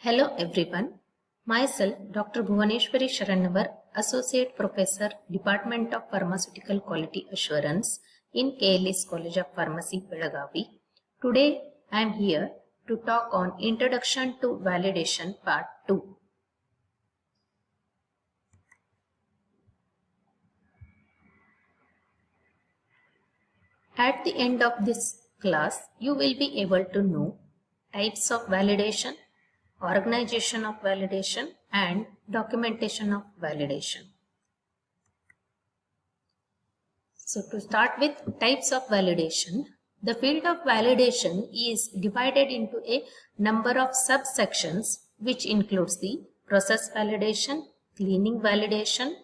Hello everyone. Myself Dr. Bhuvaneshwari Sharannavar, Associate Professor, Department of Pharmaceutical Quality Assurance in KLS College of Pharmacy, Belagavi. Today I am here to talk on Introduction to Validation Part 2. At the end of this class, you will be able to know types of validation, organization of validation, and documentation of validation. So to start with types of validation, the field of validation is divided into a number of subsections which includes the process validation, cleaning validation,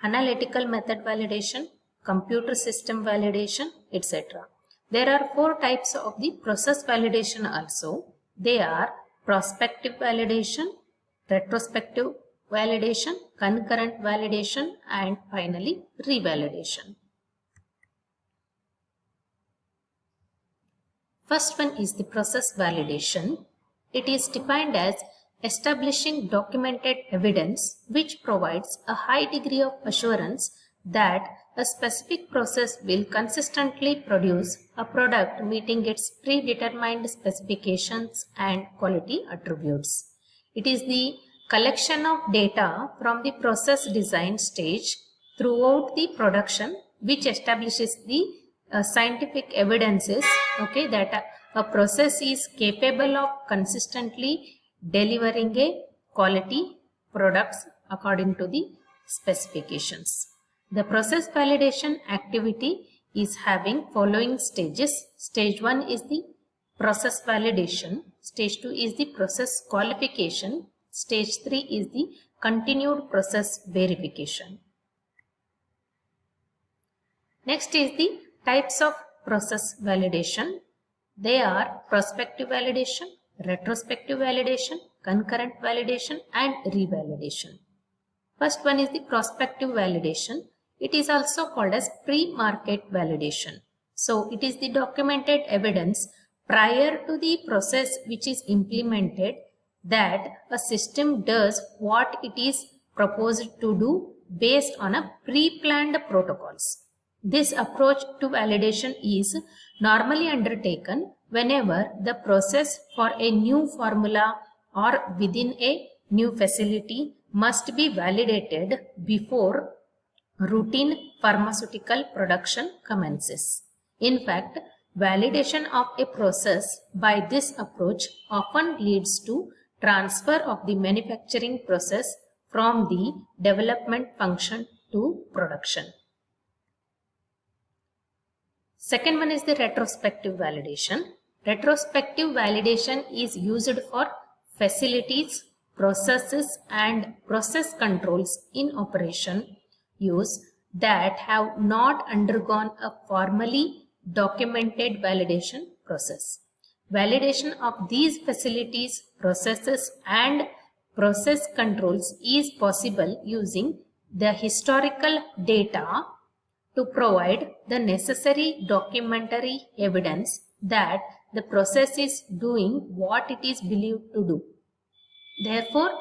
analytical method validation, computer system validation, etc. There are 4 types of the process validation also. They are prospective validation, retrospective validation, concurrent validation, and finally revalidation. First one is the process validation. It is defined as establishing documented evidence which provides a high degree of assurance that a specific process will consistently produce a product meeting its predetermined specifications and quality attributes. It is the collection of data from the process design stage throughout the production which establishes the scientific evidences that a process is capable of consistently delivering a quality products according to the specifications. The process validation activity is having following stages. Stage 1 is the process validation. Stage 2 is the process qualification. Stage 3 is the continued process verification. Next is the types of process validation. They are prospective validation, retrospective validation, concurrent validation, and revalidation. First one is the prospective validation. It is also called as pre-market validation. So it is the documented evidence prior to the process which is implemented that a system does what it is proposed to do based on a pre-planned protocols. This approach to validation is normally undertaken whenever the process for a new formula or within a new facility must be validated before routine pharmaceutical production commences. In fact, validation of a process by this approach often leads to transfer of the manufacturing process from the development function to production. Second one is the retrospective validation. Retrospective validation is used for facilities, processes, and process controls in operation use that have not undergone a formally documented validation process. Validation of these facilities, processes, and process controls is possible using the historical data to provide the necessary documentary evidence that the process is doing what it is believed to do. Therefore,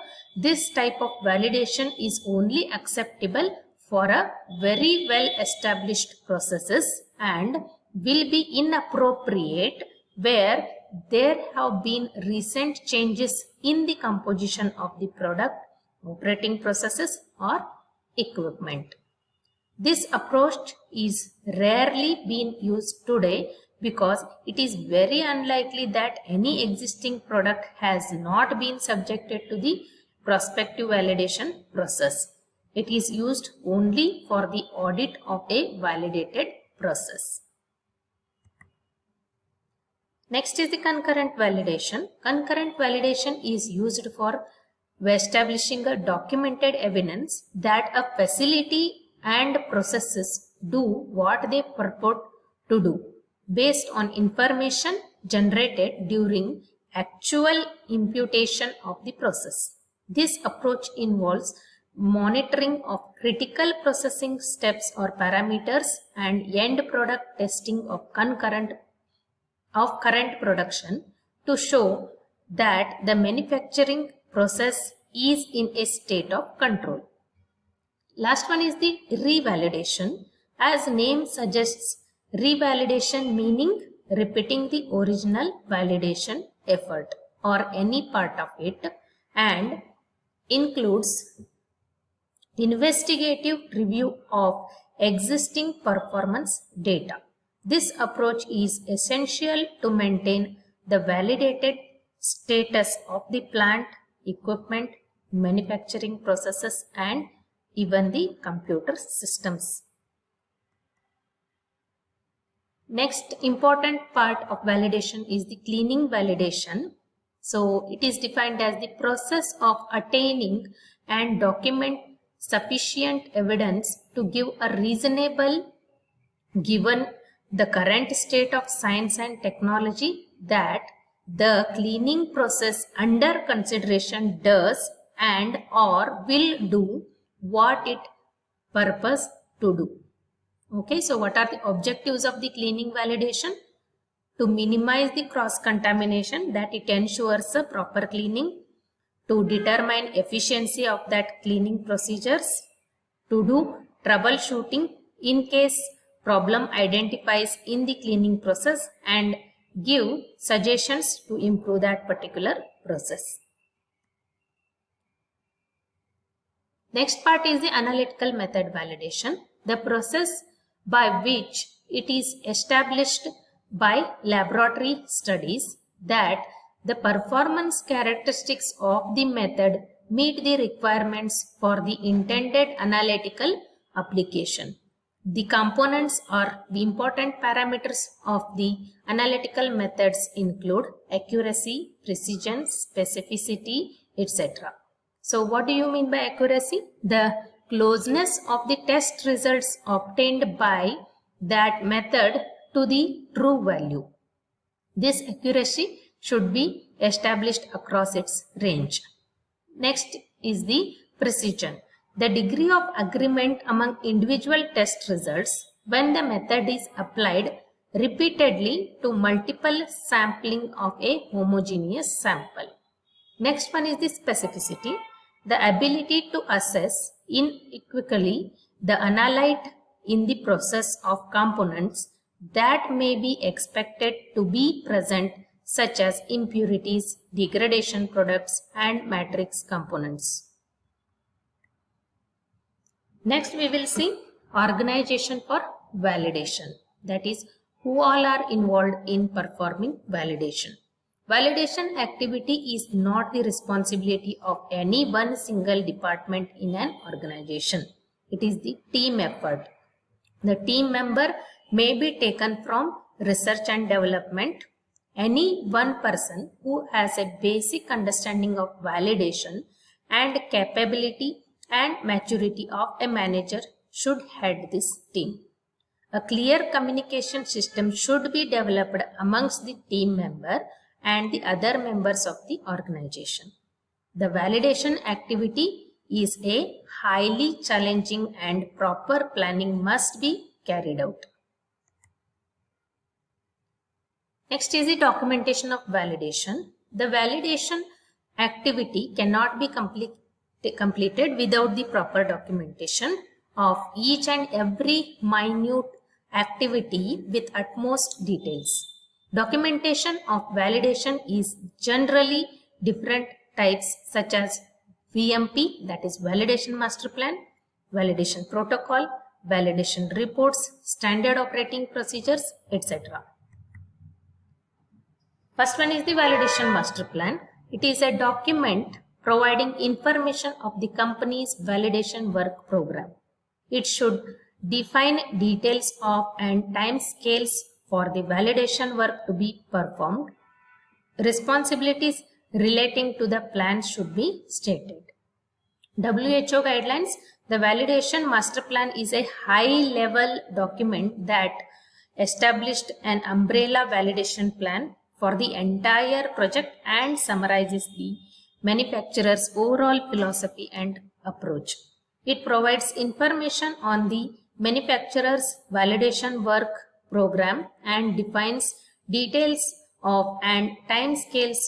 this type of validation is only acceptable for a very well established processes and will be inappropriate where there have been recent changes in the composition of the product, operating processes, or equipment. This approach is rarely being used today because it is very unlikely that any existing product has not been subjected to the prospective validation process. It is used only for the audit of a validated process. Next is the concurrent validation. Concurrent validation is used for establishing a documented evidence that a facility and processes do what they purport to do based on information generated during actual imputation of the process. This approach involves monitoring of critical processing steps or parameters and end product testing of current production to show that the manufacturing process is in a state of control. Last one is the revalidation. As name suggests, revalidation meaning repeating the original validation effort or any part of it, and includes investigative review of existing performance data. This approach is essential to maintain the validated status of the plant, equipment, manufacturing processes, and even the computer systems. Next important part of validation is the cleaning validation. So it is defined as the process of attaining and document sufficient evidence to give a reasonable, given the current state of science and technology, that the cleaning process under consideration does and or will do what it purpose to do. Okay, so what are the objectives of the cleaning validation? To minimize the cross contamination, that it ensures a proper cleaning, to determine efficiency of that cleaning procedures, to do troubleshooting in case problem identifies in the cleaning process, and give suggestions to improve that particular process. Next part is the analytical method validation, the process by which it is established by laboratory studies that the performance characteristics of the method meet the requirements for the intended analytical application. The components or the important parameters of the analytical methods include accuracy, precision, specificity, etc. So what do you mean by accuracy? The closeness of the test results obtained by that method to the true value. This accuracy should be established across its range. Next is the precision, the degree of agreement among individual test results when the method is applied repeatedly to multiple sampling of a homogeneous sample. Next one is the specificity, the ability to assess unequivocally the analyte in the process of components that may be expected to be present, such as impurities, degradation products, and matrix components. Next we will see organization for validation, that is, who all are involved in performing validation. Validation activity is not the responsibility of any one single department in an organization. It is the team effort. The team member may be taken from research and development. Any one person who has a basic understanding of validation and capability and maturity of a manager should head this team. A clear communication system should be developed amongst the team member and the other members of the organization. The validation activity is a highly challenging and proper planning must be carried out. Next is the documentation of validation. The validation activity cannot be completed without the proper documentation of each and every minute activity with utmost details. Documentation of validation is generally different types such as VMP, that is Validation Master Plan, Validation Protocol, Validation Reports, Standard Operating Procedures, etc. First one is the Validation Master Plan. It is a document providing information of the company's validation work program. It should define details of and time scales for the validation work to be performed. Responsibilities relating to the plan should be stated. WHO guidelines. The Validation Master Plan is a high-level document that established an umbrella validation plan for the entire project and summarizes the manufacturer's overall philosophy and approach. It provides information on the manufacturer's validation work program and defines details of and timescales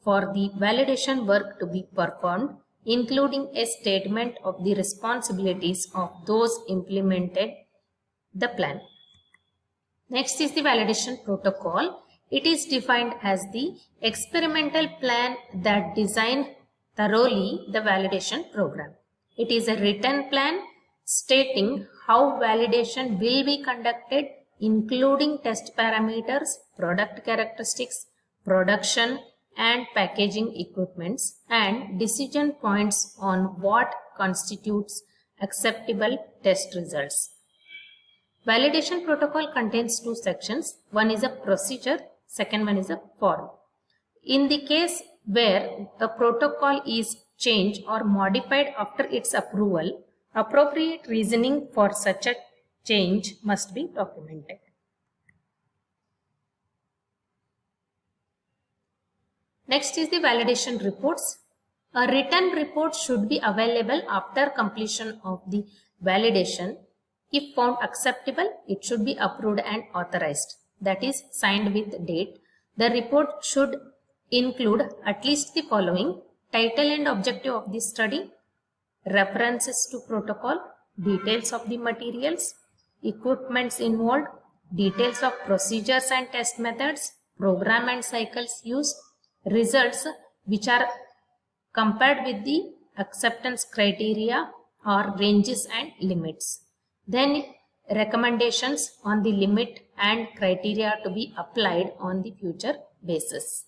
for the validation work to be performed, including a statement of the responsibilities of those implemented the plan. Next is the validation protocol. It is defined as the experimental plan that designed thoroughly the validation program. It is a written plan stating how validation will be conducted, including test parameters, product characteristics, production and packaging equipments, and decision points on what constitutes acceptable test results. Validation protocol contains two sections. One is a procedure, second one is a form. In the case where the protocol is changed or modified after its approval, appropriate reasoning for such a change must be documented. Next is the validation reports. A written report should be available after completion of the validation. If found acceptable, it should be approved and authorized, that is signed with date. The report should include at least the following: title and objective of the study, references to protocol, details of the materials, equipments involved, details of procedures and test methods, program and cycles used, results which are compared with the acceptance criteria or ranges and limits. Then recommendations on the limit and criteria to be applied on the future basis.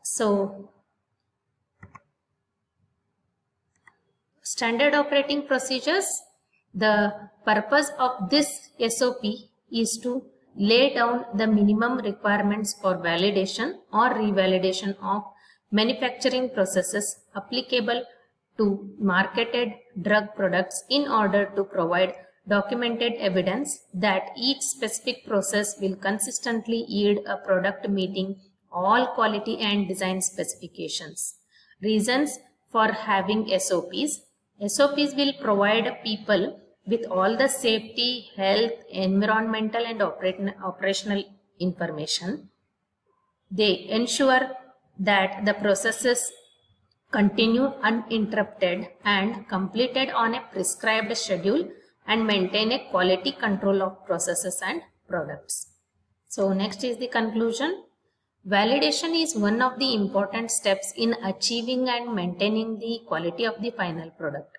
So, standard operating procedures. The purpose of this SOP is to lay down the minimum requirements for validation or revalidation of manufacturing processes applicable to marketed drug products in order to provide documented evidence that each specific process will consistently yield a product meeting all quality and design specifications. Reasons for having SOPs. SOPs will provide people with all the safety, health, environmental and operational information. They ensure that the processes continue uninterrupted and completed on a prescribed schedule and maintain a quality control of processes and products. So next is the conclusion. Validation is one of the important steps in achieving and maintaining the quality of the final product.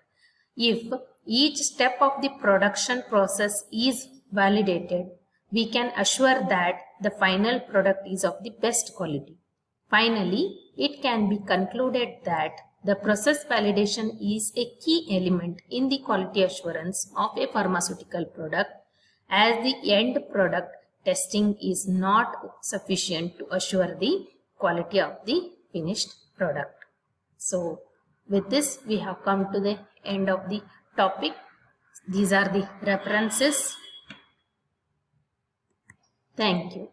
If each step of the production process is validated, we can assure that the final product is of the best quality. Finally, it can be concluded that the process validation is a key element in the quality assurance of a pharmaceutical product, as the end product testing is not sufficient to assure the quality of the finished product. So, with this, we have come to the end of the topic. These are the references. Thank you.